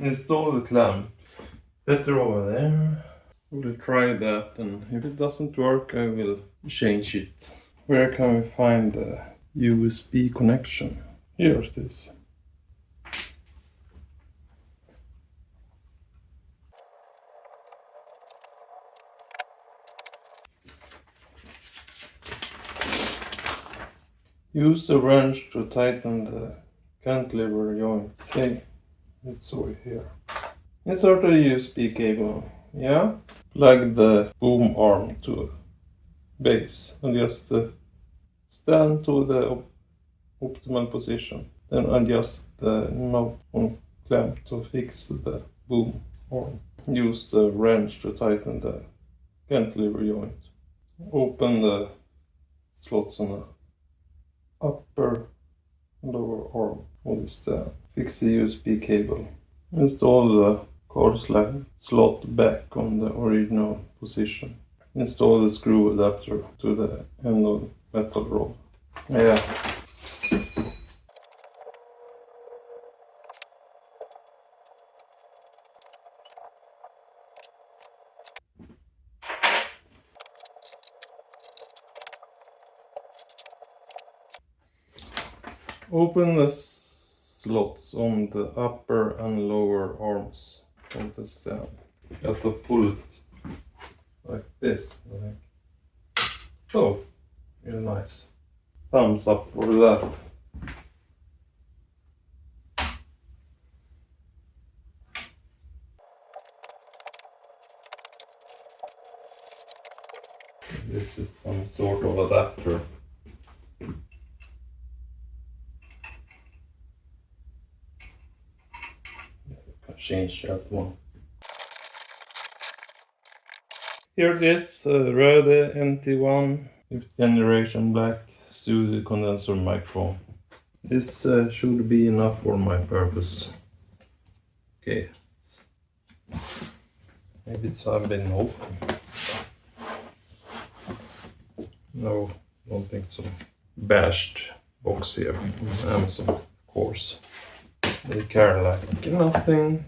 install the clamp. Better over there. We'll try that, and if it doesn't work I will change it. Where can we find the USB connection? Here it is. Use the wrench to tighten the cantilever joint. Okay, it's over here. Insert the USB cable. Yeah. Plug the boom arm to base and adjust the stand to the optimal position. Then adjust the knot on clamp to fix the boom arm. Use the wrench to tighten the cantilever joint. Open the slots on the upper and lower arm of the stand. Fix the USB cable. Install the card slot back on the original position. Install the screw adapter to the end of the metal rod. Yeah. Open the slots on the upper and lower arms of the stand. You have to pull it like this, I think. Oh, really nice. Thumbs up for that. This is some sort of adapter. Change that one. Here it is, RØDE NT1 5th generation black studio condenser microphone. This should be enough for my purpose. Okay. Maybe it's been open. No, don't think so. Bashed box here from Amazon, of course. They care like nothing.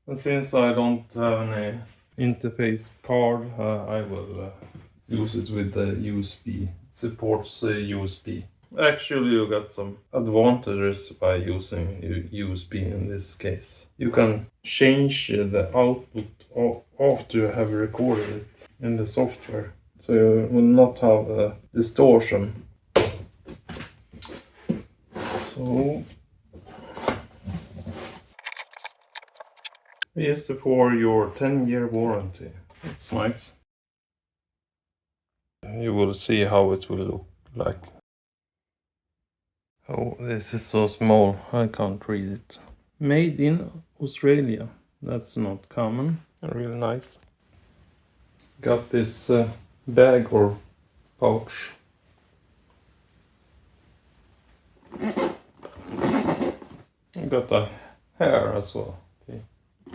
And since I don't have any interface card, I will use it with the USB. It supports USB. Actually, you got some advantages by using USB in this case. You can change the output after you have recorded it in the software. So you will not have a distortion. So yes, for your 10-year warranty. It's nice. You will see how it will look like. Oh, this is so small, I can't read it. Made in Australia. That's not common. Really nice. Got this bag or pouch. I got a hair as well. Okay.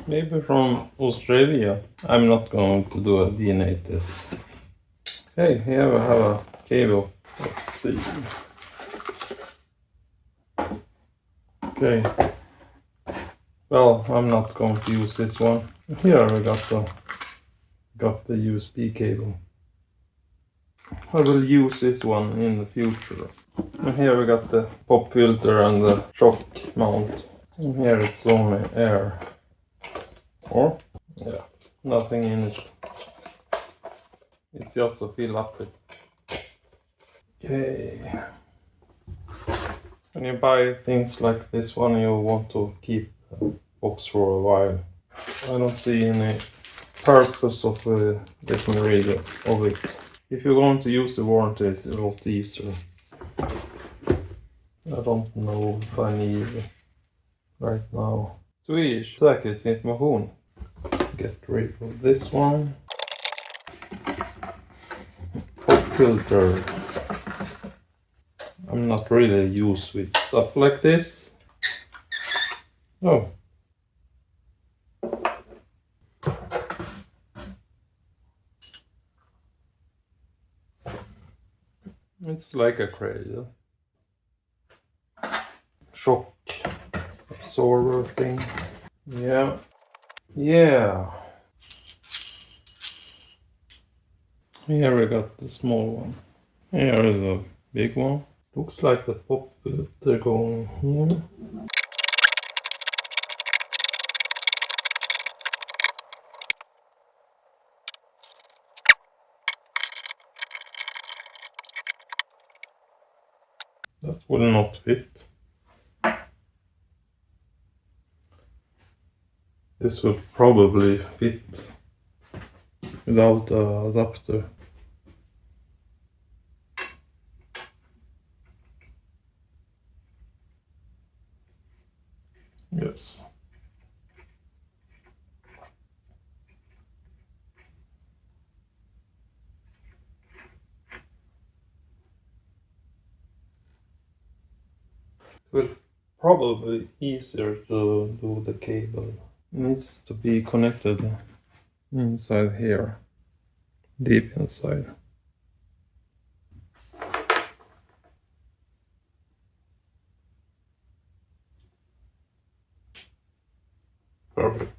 Maybe from Australia. I'm not going to do a DNA test. Okay, here we have a cable. Let's see. Okay. Well, I'm not going to use this one. Here we got the USB cable. I will use this one in the future. And here we got the pop filter and the shock mount. And here it's only air. Or, yeah, nothing in it. It's just to fill up it. Okay. When you buy things like this one, you want to keep the box for a while. I don't see any purpose of getting rid of it. If you're going to use the warranty, it's a lot easier. I don't know if I need it right now. Swedish säkerhetsinformation. Get rid of this one. Pop filter. I'm not really used with stuff like this. Oh. It's like a cradle. Shock absorber thing. Yeah. Yeah. Here we got the small one. Here is a big one. Looks like the pop filter going here. That will not fit. This will probably fit without an adapter. Yes. It will probably be easier to do the cable. It needs to be connected inside here, deep inside. Perfect.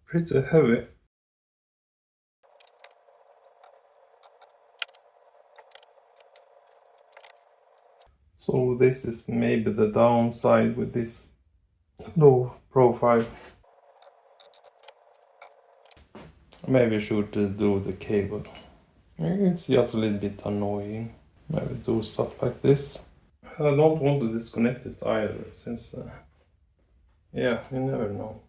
Pretty heavy. So this is maybe the downside with this low profile. Maybe I should do the cable. It's just a little bit annoying. Maybe do stuff like this. I don't want to disconnect it either, since yeah, you never know.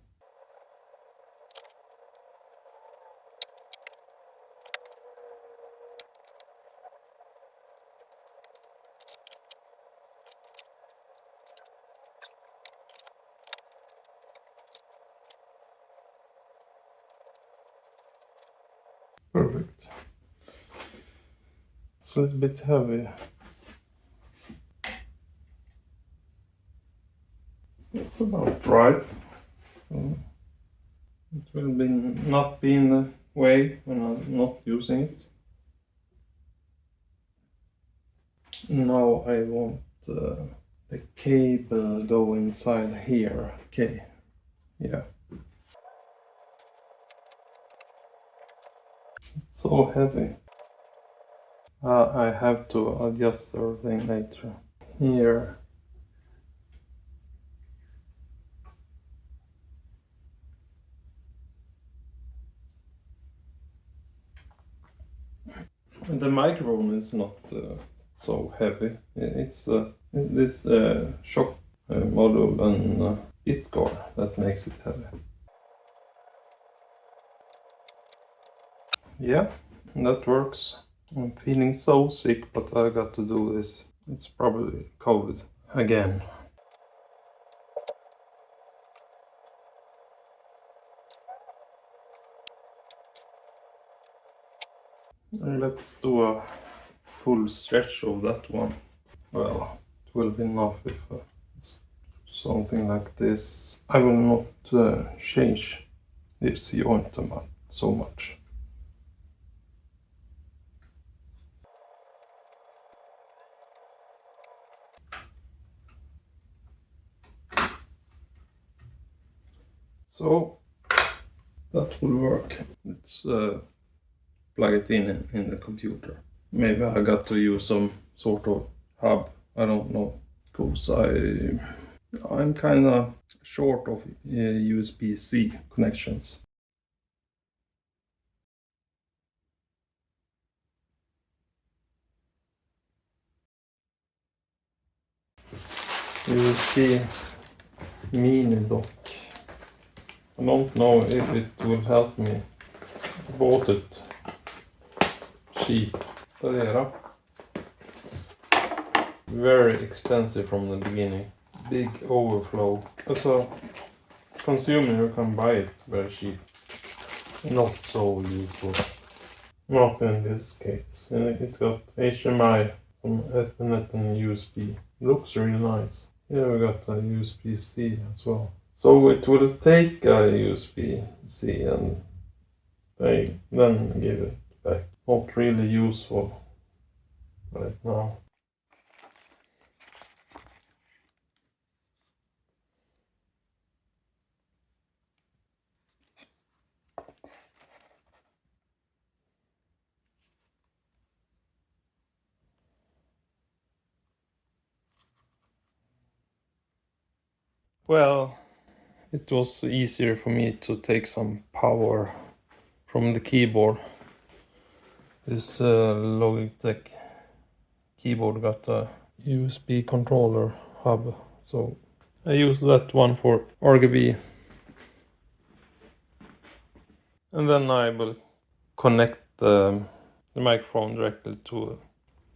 Perfect. It's a little bit heavy. It's about right. So it will be not be in the way when I'm not using it. Now I want the cable go inside here. Okay. Yeah. It's so heavy. I have to adjust everything later. Here. The microphone is not so heavy. It's this shock module and bit guard that makes it heavy. Yeah, that works. I'm feeling so sick, but I got to do this. It's probably COVID again. Let's do a full stretch of that one. Well, it will be enough if it's something like this. I will not change this joint so much. So that will work. Let's plug it in the computer. Maybe I got to use some sort of hub. I don't know, because I'm kind of short of USB-C connections. USB mini dock. I don't know if it will help me. I bought it cheap. Very expensive from the beginning. Big overflow. Alltså, consumer who can buy it very cheap. Not so useful. Not in this case. And it got HDMI from Ethernet and USB. Looks really nice. Here we got a USB-C as well. So it will take a USB-C and then give it back. Not really useful right now. Well, it was easier for me to take some power from the keyboard. This Logitech keyboard got a USB controller hub, so I use that one for RGB. And then I will connect the microphone directly to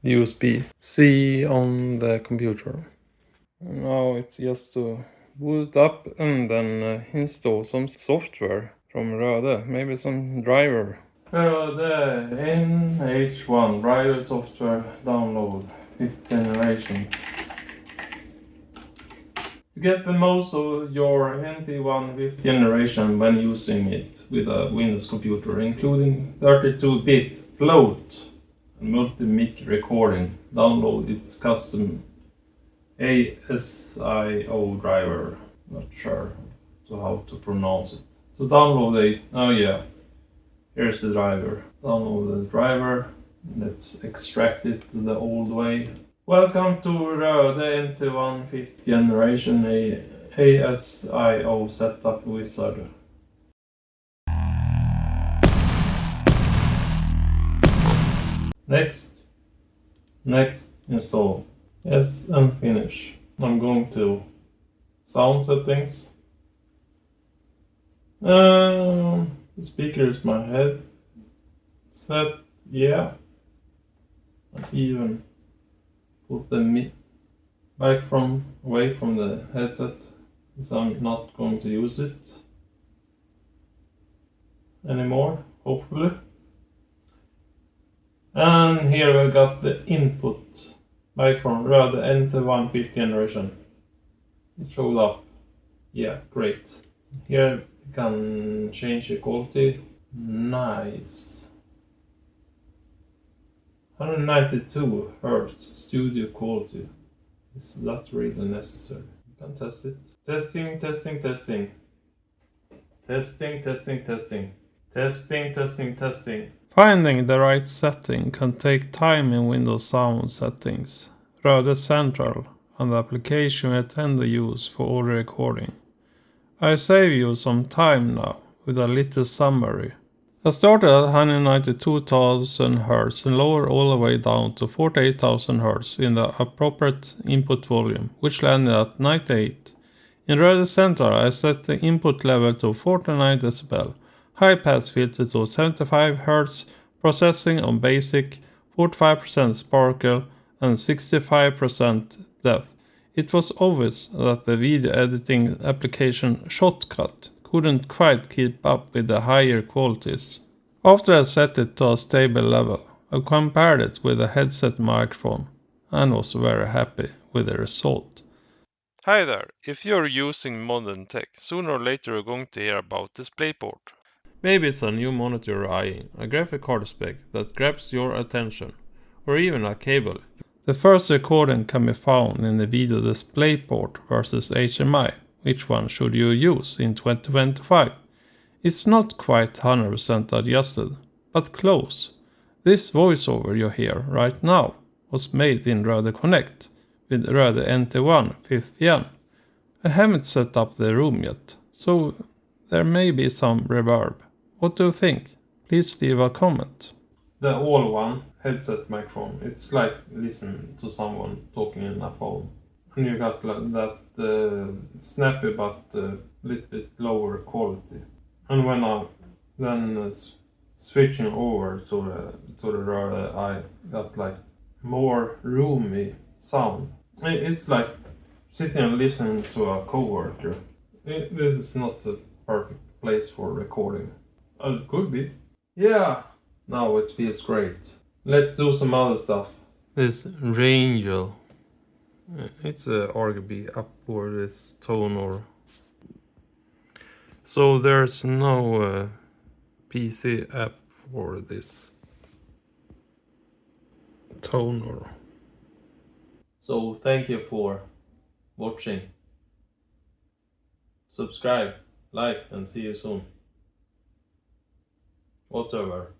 the USB-C on the computer. Now it's just to boot up and then install some software from RØDE, maybe some driver. RØDE NT1 driver software download 5th generation. To get the most of your NT1 5th generation when using it with a Windows computer, including 32-bit float and multi-mic recording, download its custom ASIO driver. Not sure how to pronounce it. So download it. Oh yeah, here's the driver. Download the driver. Let's extract it the old way. Welcome to RØDE NT1 5th generation ASIO setup wizard. Next, install. Yes, and finish. I'm going to sound settings. The speaker is my headset. Yeah. I even put the mic away from the headset, because I'm not going to use it anymore, hopefully. And here we got the input mic from RØDE NT1 5th generation. It showed up. Yeah, great. Here you can change the quality. Nice. 192 Hz studio quality. Is that really necessary? You can test it. Testing. Finding the right setting can take time in Windows Sound settings, RØDE Central, and the application we tend to use for audio recording. I save you some time now with a little summary. I started at 192,000 Hz and lowered all the way down to 48,000 Hz in the appropriate input volume, which landed at 98. In RØDE Central I set the input level to 49 dB, high pass filter to 75 Hz, processing on basic, 45% sparkle and 65% depth. It was obvious that the video editing application Shotcut couldn't quite keep up with the higher qualities. After I set it to a stable level, I compared it with a headset microphone and was very happy with the result. Hi there, if you're using modern tech, sooner or later you're going to hear about DisplayPort. Maybe it's a new monitor you're eyeing, a graphic card spec that grabs your attention, or even a cable. The first recording can be found in the video DisplayPort versus HDMI. Which one should you use in 2025? It's not quite 100% adjusted, but close. This voiceover you hear right now was made in RØDE Connect with RØDE NT1 5th Gen. I haven't set up the room yet, so there may be some reverb. What do you think? Please leave a comment. The all-one headset microphone, it's like listen to someone talking in a phone. And you got that snappy but little bit lower quality. And when I'm then switching over to the RØDE, I got like more roomy sound. It's like sitting and listening to a coworker. This is not the perfect place for recording. It could be. Yeah, now it feels great. Let's do some other stuff. This Rangel. It's a RGB up for this TONOR. So there's no PC app for this TONOR. So thank you for watching. Subscribe, like, and see you soon. Whatever.